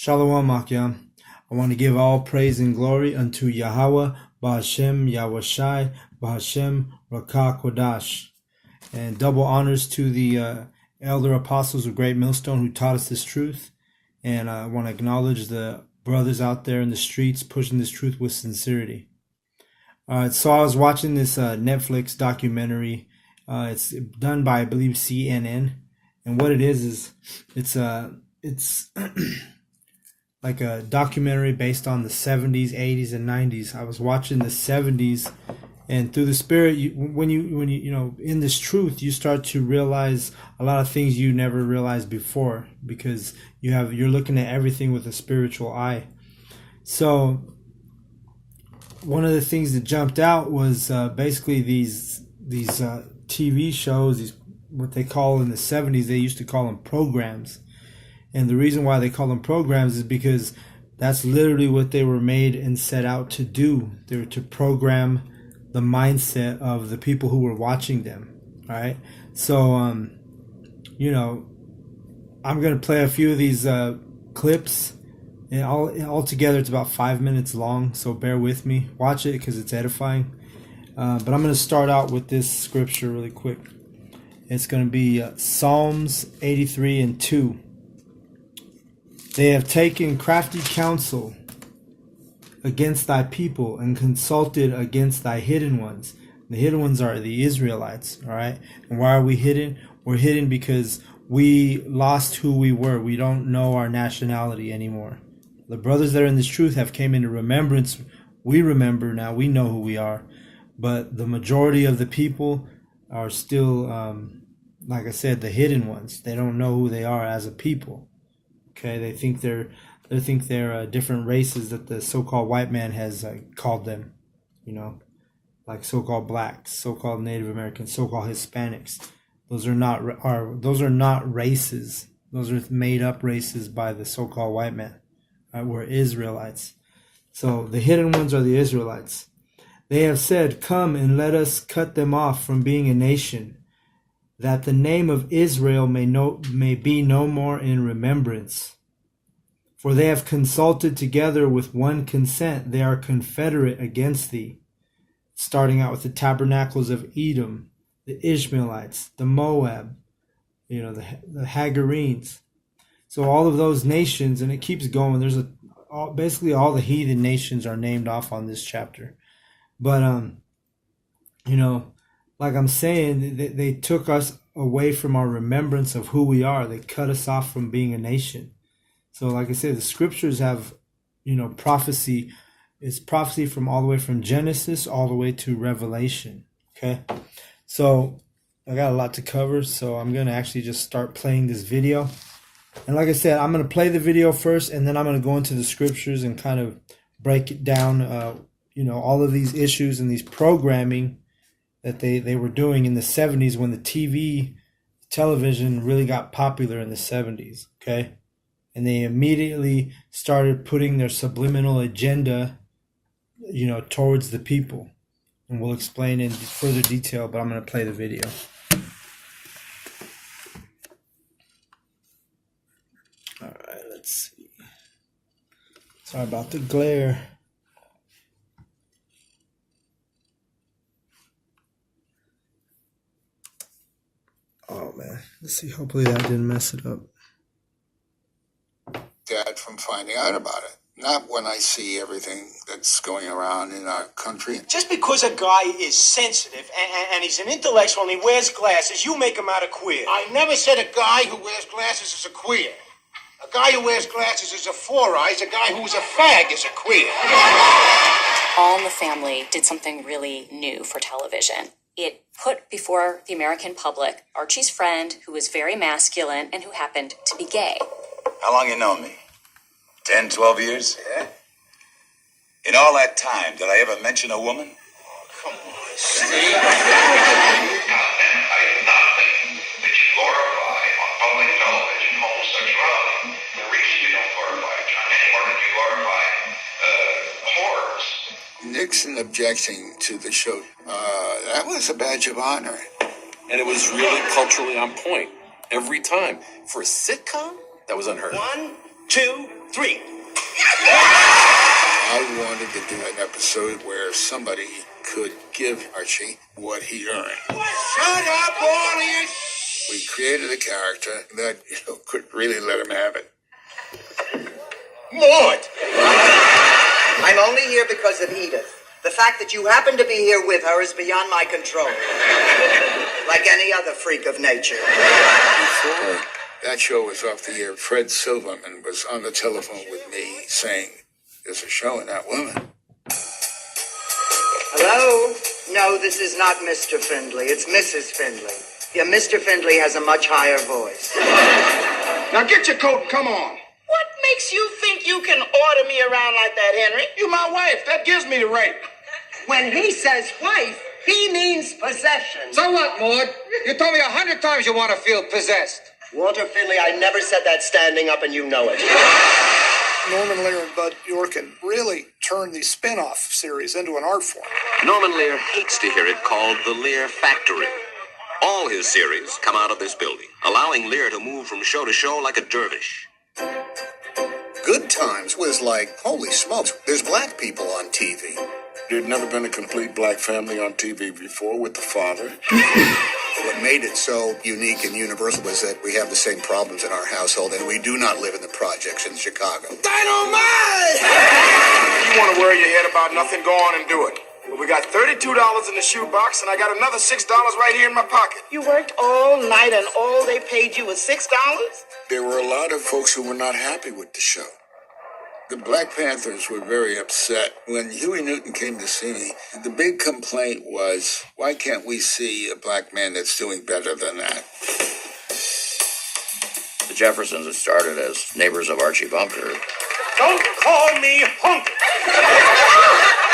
Shalom, Akyam. I want to give all praise and glory unto Yahweh, Ba'ashem, Yahushai, Ba'ashem, Rakah Kodash. And double honors to the elder apostles of Great Millstone who taught us this truth. And I want to acknowledge the brothers out there in the streets pushing this truth with sincerity. So I was watching this Netflix documentary. It's done by, I believe, CNN. And what it is it's like a documentary based on the 70s, 80s, and 90s. I was watching the 70s, and through the Spirit, when you in this truth, you start to realize a lot of things you never realized before, because you're looking at everything with a spiritual eye. So one of the things that jumped out was basically these TV shows, what they call in the 70s, they used to call them programs. And the reason why they call them programs is because that's literally what they were made and set out to do. They were to program the mindset of the people who were watching them. All right. So, I'm going to play a few of these clips. And all together, it's about 5 minutes long. So bear with me. Watch it because it's edifying. But I'm going to start out with this scripture really quick. It's going to be Psalms 83 and 2. They have taken crafty counsel against thy people and consulted against thy hidden ones. The hidden ones are the Israelites, all right? And why are we hidden? We're hidden because we lost who we were. We don't know our nationality anymore. The brothers that are in this truth have came into remembrance. We remember now. We know who we are. But the majority of the people are still, like I said, the hidden ones. They don't know who they are as a people. Okay, they think they're different races that the so-called white man has called them, like so-called blacks, so-called Native Americans, so-called Hispanics. Those are not races. Those are made-up races by the so-called white man. We're Israelites. So the hidden ones are the Israelites. They have said, "Come and let us cut them off from being a nation, that the name of Israel may be no more in remembrance. For they have consulted together with one consent. They are confederate against thee." Starting out with the tabernacles of Edom, the Ishmaelites, the Moab, the Hagarenes. So all of those nations, and it keeps going. There's basically all the heathen nations are named off on this chapter. But, like I'm saying, they took us away from our remembrance of who we are. They cut us off from being a nation. So like I said, the scriptures have, prophecy. It's prophecy from all the way from Genesis all the way to Revelation. Okay. So I got a lot to cover. So I'm going to actually just start playing this video. And like I said, I'm going to play the video first, and then I'm going to go into the scriptures and kind of break it down, all of these issues and these programming that they were doing in the 70s when the television really got popular in the 70s, okay? And they immediately started putting their subliminal agenda, towards the people. And we'll explain in further detail, but I'm going to play the video. All right, let's see. Sorry about the glare. Oh man, let's see. Hopefully that didn't mess it up. Dad from finding out about it. Not when I see everything that's going around in our country. Just because a guy is sensitive and he's an intellectual and he wears glasses, you make him out a queer. I never said a guy who wears glasses is a queer. A guy who wears glasses is a four-eyes. A guy who's a fag is a queer. All in the Family did something really new for television. It put before the American public Archie's friend, who was very masculine and who happened to be gay. How long you known me? 10, 12 years? Yeah. In all that time, did I ever mention a woman? Oh, come on, Steve. I am not thinking that you glorify on public television homosexuality. The reason you don't glorify it, John, any more than you glorify whores. Nixon objecting to the show, that was a badge of honor. And it was really culturally on point every time. For a sitcom, that was unheard of. One 2, 3. I wanted to do an episode where somebody could give Archie what he earned. Shut up, all of you! We created a character that could really let him have it. Maud! I'm only here because of Edith. The fact that you happen to be here with her is beyond my control. Like any other freak of nature. Before that show was off the air, Fred Silverman was on the telephone with me saying, "There's a show in that woman." Hello? No, this is not Mr. Findlay. It's Mrs. Findlay. Yeah, Mr. Findlay has a much higher voice. Now get your coat and come on. What makes you think you can order me around like that, Henry? You my wife. That gives me the right. When he says wife, he means possession. So what, Maud? You told me 100 times you want to feel possessed. Walter Findlay, I never said that standing up, and you know it. Norman Lear and Bud Yorkin really turned the spin-off series into an art form. Norman Lear hates to hear it called the Lear Factory. All his series come out of this building, allowing Lear to move from show to show like a dervish. Good Times was like, holy smokes, there's black people on TV. There'd never been a complete black family on TV before with the father. What made it so unique and universal was that we have the same problems in our household, and we do not live in the projects in Chicago. Dynamite! You want to worry your head about nothing, go on and do it. But we got $32 in the shoebox, and I got another $6 right here in my pocket. You worked all night and all they paid you was $6? There were a lot of folks who were not happy with the show. The Black Panthers were very upset. When Huey Newton came to see me, the big complaint was, why can't we see a black man that's doing better than that? The Jeffersons had started as neighbors of Archie Bunker. Don't call me hunky.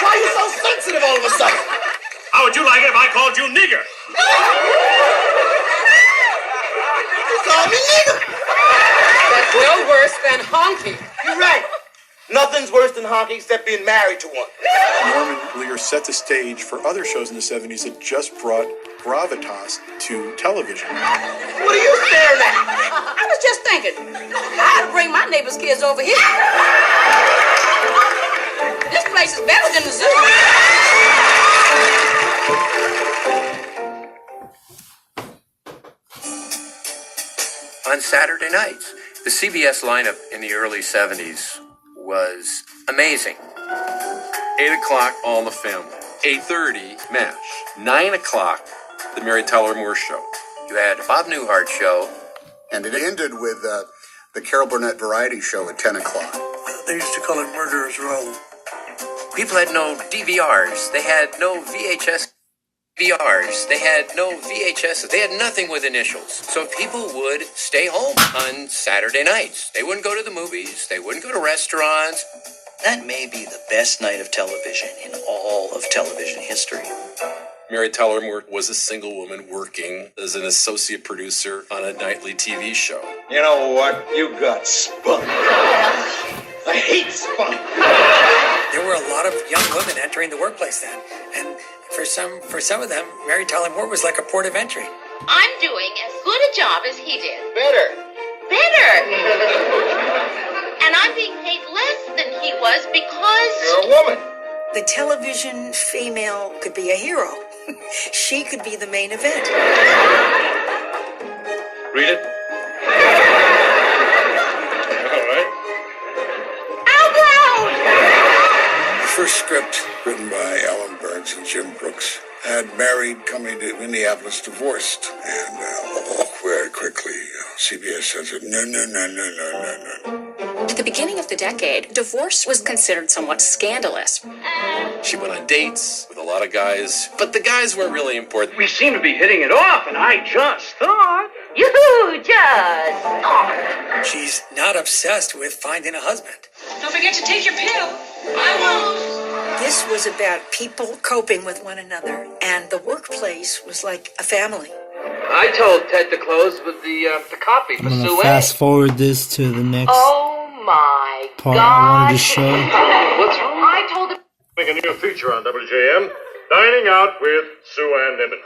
Why are you so sensitive all of a sudden? How would you like it if I called you nigger? You call me nigger. That's well worse than honky. You're right. Nothing's worse than honky except being married to one. Norman Lear set the stage for other shows in the 70s that just brought gravitas to television. What are you staring at? I was just thinking, I'd bring my neighbor's kids over here. This place is better than the zoo. On Saturday nights, the CBS lineup in the early 70s was amazing. 8 o'clock, All in the Family. 8:30, MASH. 9 o'clock, The Mary Tyler Moore Show. You had Bob Newhart Show. And it ended with the Carol Burnett Variety Show at 10 o'clock. They used to call it Murderer's Row. People had no DVRs. They had no VHS VRs. They had no VHS. They had nothing with initials. So people would stay home on Saturday nights. They wouldn't go to the movies. They wouldn't go to restaurants. That may be the best night of television in all of television history. Mary Tyler Moore was a single woman working as an associate producer on a nightly TV show. You know what? You got spun. I hate spun. There were a lot of young women entering the workplace then, and for some of them, Mary Tyler Moore was like a port of entry. I'm doing as good a job as he did. Better. And I'm being paid less than he was because... You're a woman. The television female could be a hero. She could be the main event. Read it. All right. Out loud! The first script, written by Alan Burns and Jim Brooks, had married, coming to Minneapolis, divorced. And very quickly, CBS says, no. At the beginning of the decade, divorce was considered somewhat scandalous. She went on dates with a lot of guys, but the guys weren't really important. We seem to be hitting it off, and I just thought. You just thought. She's not obsessed with finding a husband. Don't forget to take your pill. I won't. This was about people coping with one another, and the workplace was like a family. I told Ted to close with the copy for I'm Sue gonna fast forward this to the next My part I wanted to show. What's wrong? I told him. Make a new feature on WJM, Dining Out with Sue Ann Nibbin.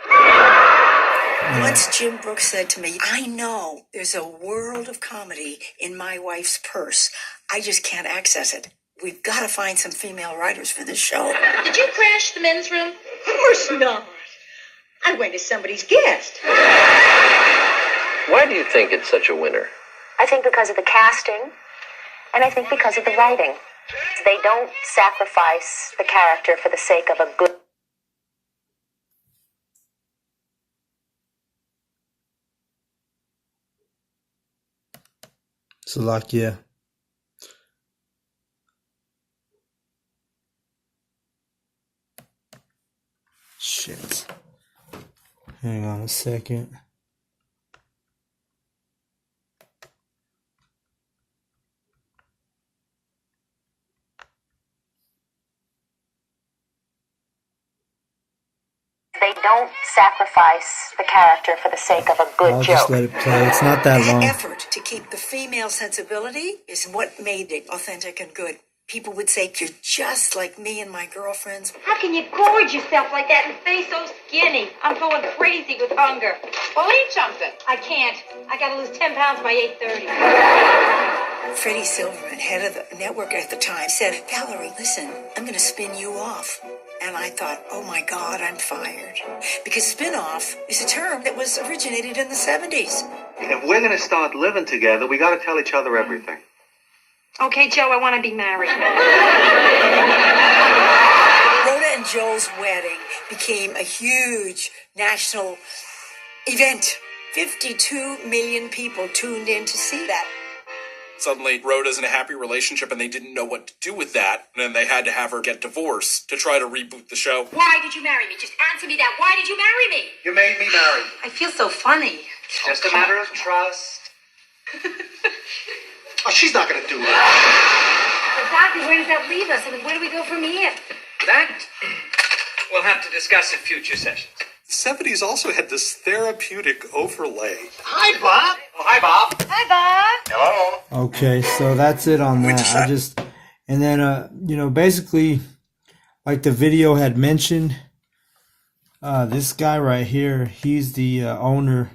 Once Jim Brooks said to me, I know there's a world of comedy in my wife's purse. I just can't access it. We've got to find some female writers for this show. Did you crash the men's room? Of course not. I went as somebody's guest. Why do you think it's such a winner? I think because of the casting, and I think because of the writing. They don't sacrifice the character for the sake of a good. So like, yeah. Shit. Hang on a second. They don't sacrifice the character for the sake of a good I'll joke. just let it play. It's not that long. Effort to keep the female sensibility is what made it authentic and good. People would say, you're just like me and my girlfriends. How can you gorge yourself like that and stay so skinny? I'm going crazy with hunger. Well, eat something. I can't. I gotta lose 10 pounds by 8:30. Freddie Silverman, head of the network at the time, said, Valerie, listen, I'm going to spin you off. And I thought, oh my God, I'm fired. Because spin-off is a term that was originated in the 70s. If we're going to start living together, we got to tell each other everything. Okay, Joe, I want to be married. Rhoda and Joel's wedding became a huge national event. 52 million people tuned in to see that. Suddenly, Rhoda's in a happy relationship, and they didn't know what to do with that. And then they had to have her get divorced to try to reboot the show. Why did you marry me? Just answer me that. Why did you marry me? You made me marry. I feel so funny. It's just a matter of trust. Oh, she's not going to do that. Exactly. Where does that leave us? I mean, where do we go from here? That we'll have to discuss in future sessions. The 70s also had this therapeutic overlay. Hi, Bob. Oh, hi, Bob. Hi, Bob. Hello. Okay, so that's it on that. And then, basically, like the video had mentioned, this guy right here, he's the owner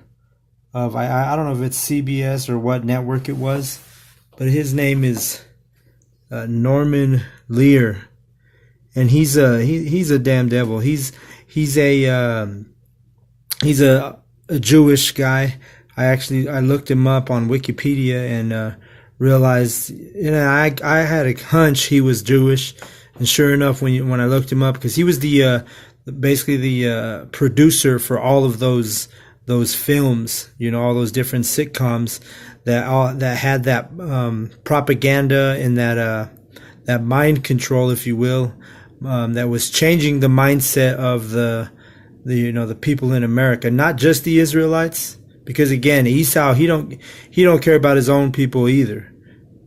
of, I don't know if it's CBS or what network it was, but his name is Norman Lear, and he's a damn devil. He's a Jewish guy. I looked him up on Wikipedia and realized, I had a hunch he was Jewish, and sure enough, when I looked him up, because he was basically the producer for all of those films, all those different sitcoms that had that propaganda and that mind control, if you will, that was changing the mindset of the people in America, not just the Israelites, because again, Esau, he don't care about his own people either,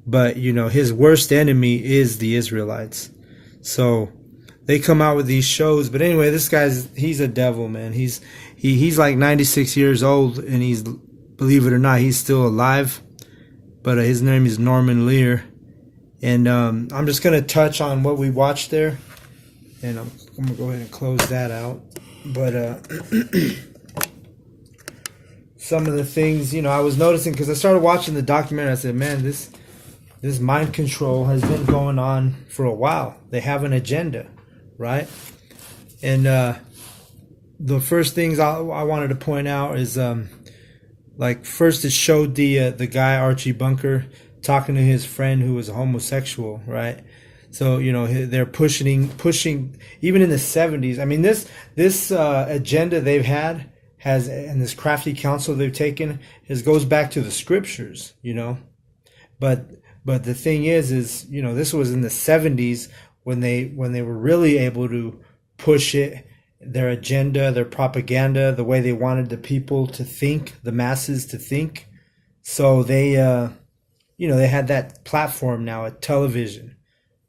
but his worst enemy is the Israelites. So they come out with these shows, but anyway, he's a devil, man. He's like 96 years old, and he's, believe it or not, he's still alive, but his name is Norman Lear, and I'm just gonna touch on what we watched there, and I'm gonna go ahead and close that out. But some of the things, I was noticing, because I started watching the documentary, I said, man, this mind control has been going on for a while. They have an agenda, right? And the first things I wanted to point out is, first it showed the guy, Archie Bunker, talking to his friend who was a homosexual, right? So, they're pushing, even in the 70s. I mean, this agenda they've had and this crafty counsel they've taken goes back to the scriptures, But the thing is, this was in the 70s when they were really able to push it, their agenda, their propaganda, the way they wanted the people to think, the masses to think. So they, they had that platform now at television,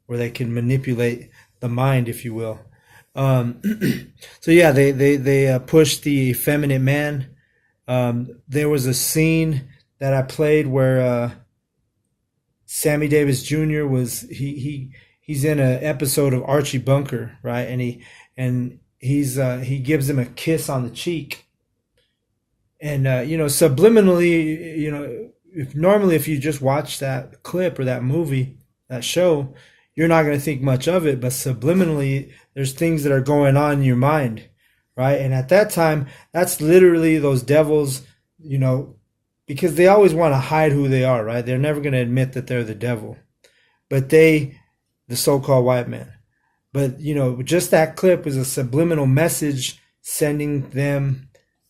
where they can manipulate the mind, if you will. So yeah, they pushed the effeminate man. There was a scene that I played where Sammy Davis Jr. he's in an episode of Archie Bunker, right? And he gives him a kiss on the cheek, And subliminally, if you just watch that clip or that movie, that show, you're not going to think much of it. But subliminally, there's things that are going on in your mind, right? And at that time, that's literally those devils, because they always want to hide who they are, right? They're never going to admit that they're the devil, but the so-called white man. But just that clip was a subliminal message sending them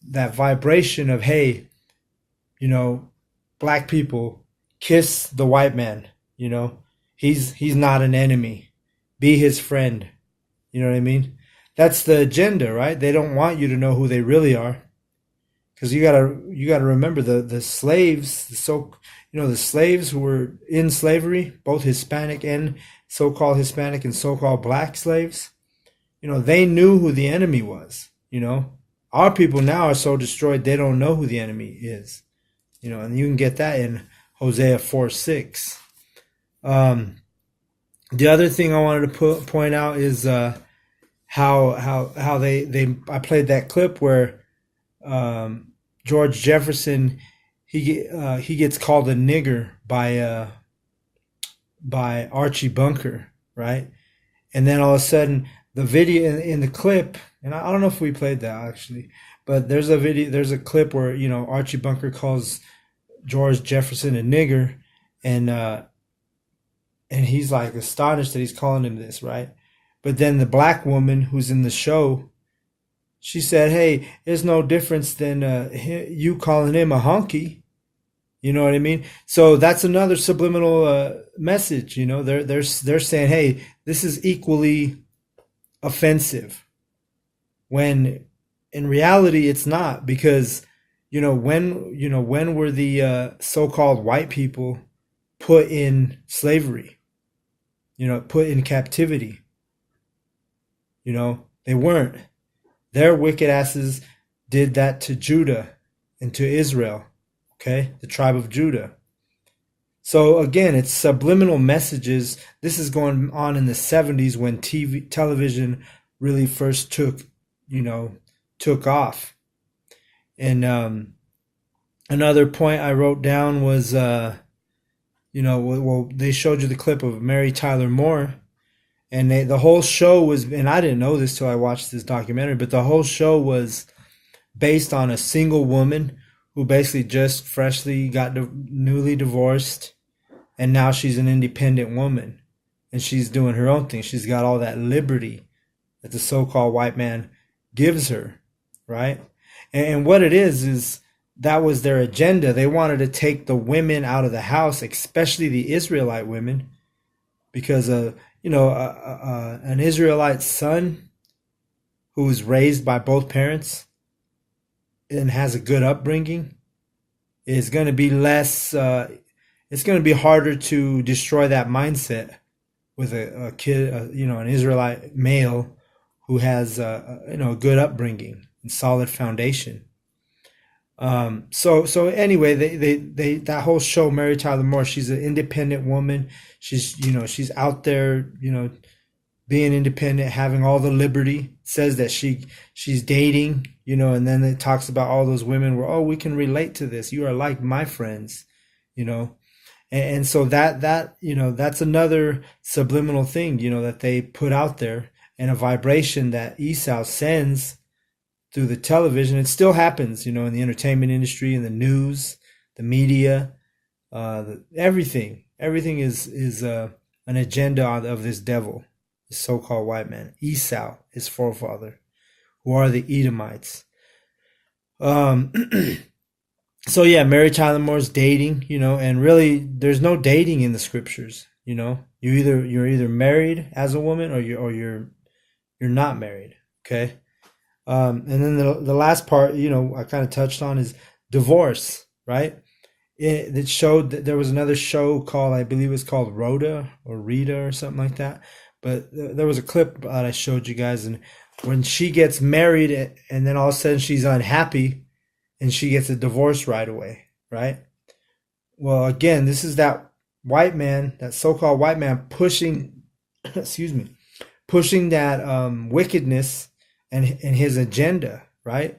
that vibration of, hey, black people, kiss the white man. He's not an enemy. Be his friend. You know what I mean? That's the agenda, right? They don't want you to know who they really are, because you gotta remember the slaves, the slaves who were in slavery, both Hispanic and so-called Hispanic and so-called black slaves. They knew who the enemy was. Our people now are so destroyed they don't know who the enemy is. And you can get that in Hosea 4:6. The other thing I wanted to point out is how I played that clip where George Jefferson he gets called a nigger by Archie Bunker, right? And then all of a sudden the video in the clip, and I don't know if we played that actually, but there's a clip where Archie Bunker calls George Jefferson a nigger, and he's like astonished that he's calling him this, right? But then the black woman who's in the show, she said, "Hey, there's no difference than you calling him a honky." You know what I mean? So that's another subliminal message. They're saying, "Hey, this is equally offensive," when in reality it's not, because when were the so-called white people put in slavery? Put in captivity? They weren't. Their wicked asses did that to Judah and to Israel, okay? The tribe of Judah. So again, it's subliminal messages. This is going on in the 70s when television really first took off. And another point I wrote down was, they showed you the clip of Mary Tyler Moore, and the whole show was, and I didn't know this till I watched this documentary, but the whole show was based on a single woman who basically just freshly got newly divorced, and now she's an independent woman, and she's doing her own thing. She's got all that liberty that the so-called white man gives her, right? And what it is that was their agenda. They wanted to take the women out of the house, especially the Israelite women, because an Israelite son who was raised by both parents and has a good upbringing is going to be less. It's going to be harder to destroy that mindset with a kid, an Israelite male who has a good upbringing and solid foundation. So anyway, they that whole show, Mary Tyler Moore, she's an independent woman. She's out there, being independent, having all the liberty. Says that she's dating, and then it talks about all those women where, oh, we can relate to this. You are like my friends, and so that's another subliminal thing, that they put out there, and a vibration that Esau sends through the television. It still happens, in the entertainment industry, in the news, the media, everything is an agenda of this devil, the so-called white man, Esau, his forefather, who are the Edomites. So yeah, Mary Tyler Moore's dating, and really there's no dating in the scriptures. You're either married as a woman or you're not married. Okay. And then the last part, I kind of touched on is divorce, right? It showed that there was another show called, I believe it was called Rhoda or Rita or something like that. But there was a clip that I showed you guys, and when she gets married and then all of a sudden she's unhappy and she gets a divorce right away, right? Well, again, this is that white man, that so-called white man pushing, pushing that wickedness and his agenda, right?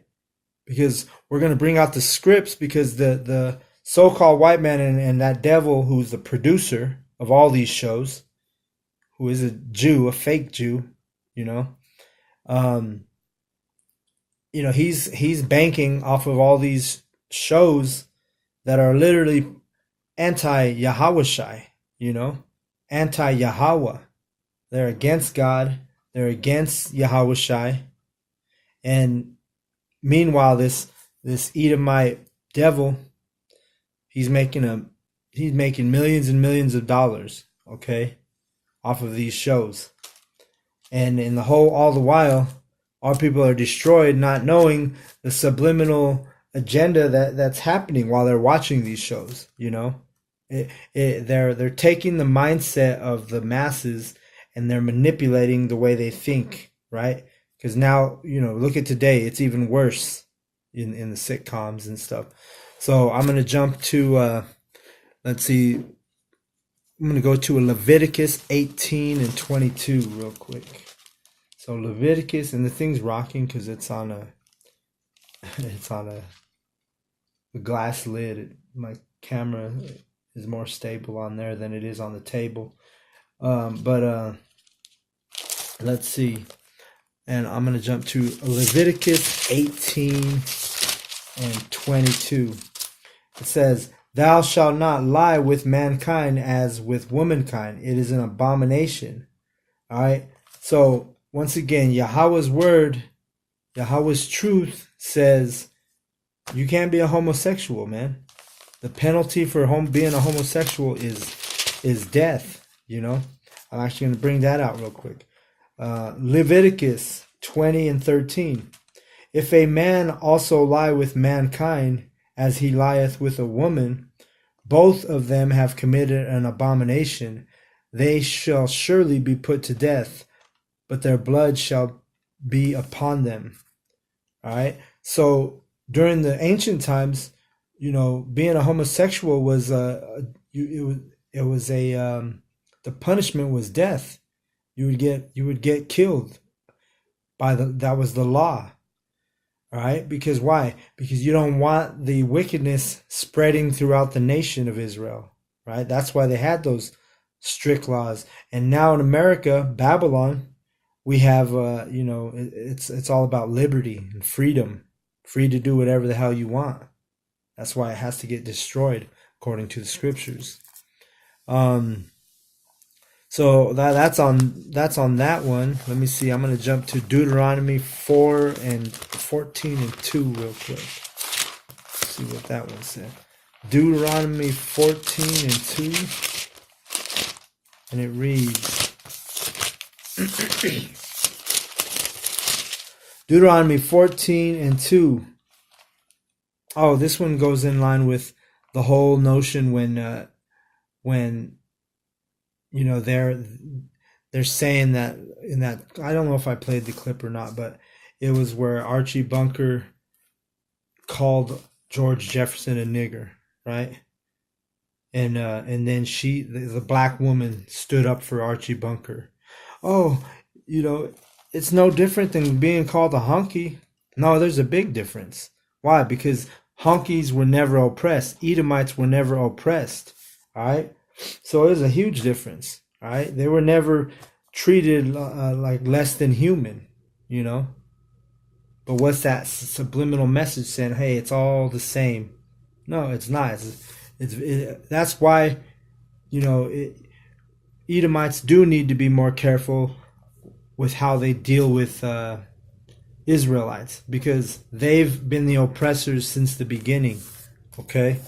because we're going to bring out the scripts, because the so-called white man and that devil who's the producer of all these shows, who is a Jew, a fake Jew, you know, he's banking off of all these shows that are literally anti-Yahweh, anti-Yahweh. They're against God. They're against Yahweh. And meanwhile, this Edomite devil, he's making millions and millions of dollars, okay, off of these shows. And all the while, our people are destroyed, not knowing the subliminal agenda that's happening while they're watching these shows. They're taking the mindset of the masses and they're manipulating the way they think, right? Because now, look at today, it's even worse in the sitcoms and stuff. So I'm going to jump to, let's see, I'm going to go to Leviticus 18 and 22 real quick. So Leviticus, and the thing's rocking because it's on a glass lid. My camera is more stable on there than it is on the table. But let's see. And I'm going to jump to Leviticus 18 and 22. It says, "Thou shalt not lie with mankind as with womankind. It is an abomination." All right. So once again, Yahweh's word, Yahweh's truth says you can't be a homosexual, man. The penalty for being a homosexual is death. I'm actually going to bring that out real quick. Leviticus 20 and 13. "If a man also lie with mankind as he lieth with a woman, both of them have committed an abomination. They shall surely be put to death, but their blood shall be upon them." All right. So during the ancient times, being a homosexual was the punishment was death. You would get killed that was the law. All right. Because why? Because you don't want the wickedness spreading throughout the nation of Israel. Right. That's why they had those strict laws. And now in America, Babylon, we have, it's all about liberty and freedom, free to do whatever the hell you want. That's why it has to get destroyed according to the scriptures. So that's on that one. Let me see. I'm going to jump to Deuteronomy 4 and 14 and 2 real quick. Let's see what that one said. Deuteronomy 14 and 2. And it reads, Deuteronomy 14 and 2. Oh, this one goes in line with the whole notion when they're saying that in that, I don't know if I played the clip or not, but it was where Archie Bunker called George Jefferson a nigger, right? And then the black woman stood up for Archie Bunker. Oh, it's no different than being called a honky. No, there's a big difference. Why? Because honkies were never oppressed. Edomites were never oppressed. All right. So there's a huge difference. All right. They were never treated like less than human, But what's that subliminal message saying? Hey, it's all the same. No, it's not. That's why, Edomites do need to be more careful with how they deal with Israelites, because they've been the oppressors since the beginning. Okay.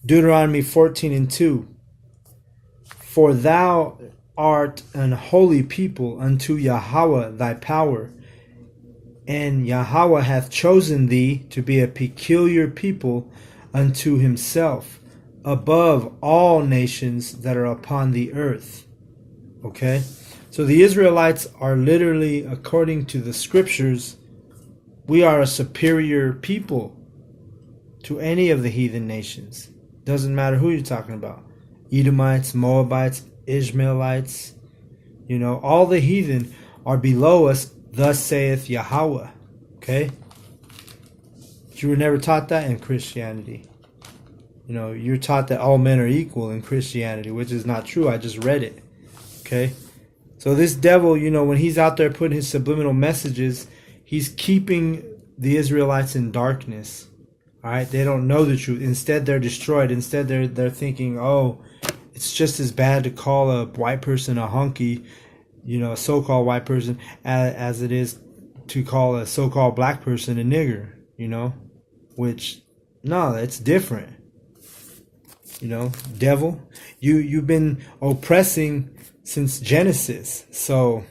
Deuteronomy 14 and 2. "For thou art an holy people unto Yahweh thy power, and Yahweh hath chosen thee to be a peculiar people unto himself, above all nations that are upon the earth." Okay? So the Israelites are literally, according to the scriptures, we are a superior people to any of the heathen nations. Doesn't matter who you're talking about. Edomites, Moabites, Ishmaelites, all the heathen are below us, thus saith Yahweh. Okay? But you were never taught that in Christianity. You know, you're taught that all men are equal in Christianity, which is not true. I just read it. Okay? So this devil, you know, when he's out there putting his subliminal messages, he's keeping the Israelites in darkness. All right? They don't know the truth. Instead, they're destroyed. Instead, they're thinking, oh, it's just as bad to call a white person a hunky, you know, a so-called white person, as it is to call a so-called black person a nigger, you know? Which, no, it's different. You know, devil, you've been oppressing since Genesis. So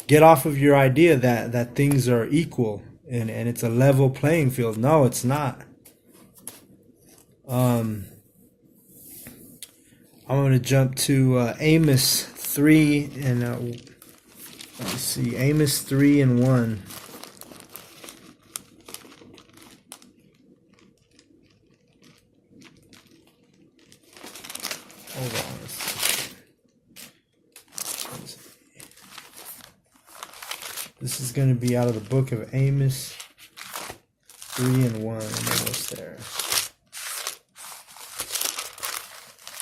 get off of your idea that things are equal and it's a level playing field. No, it's not. I'm going to jump to Amos 3 and let's see, Amos 3 and 1. Hold on a second. This is going to be out of the book of Amos 3 and 1. I'm almost there.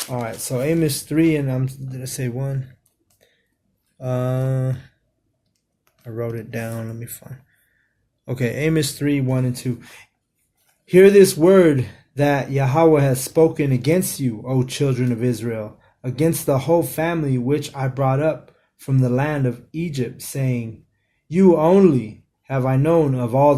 Alright, so Amos 3 and did I say 1? I wrote it down. Let me find. Okay, Amos 3, 1 and 2. Hear this word that Yahweh has spoken against you, O children of Israel, against the whole family which I brought up from the land of Egypt, saying, You only have I known of all the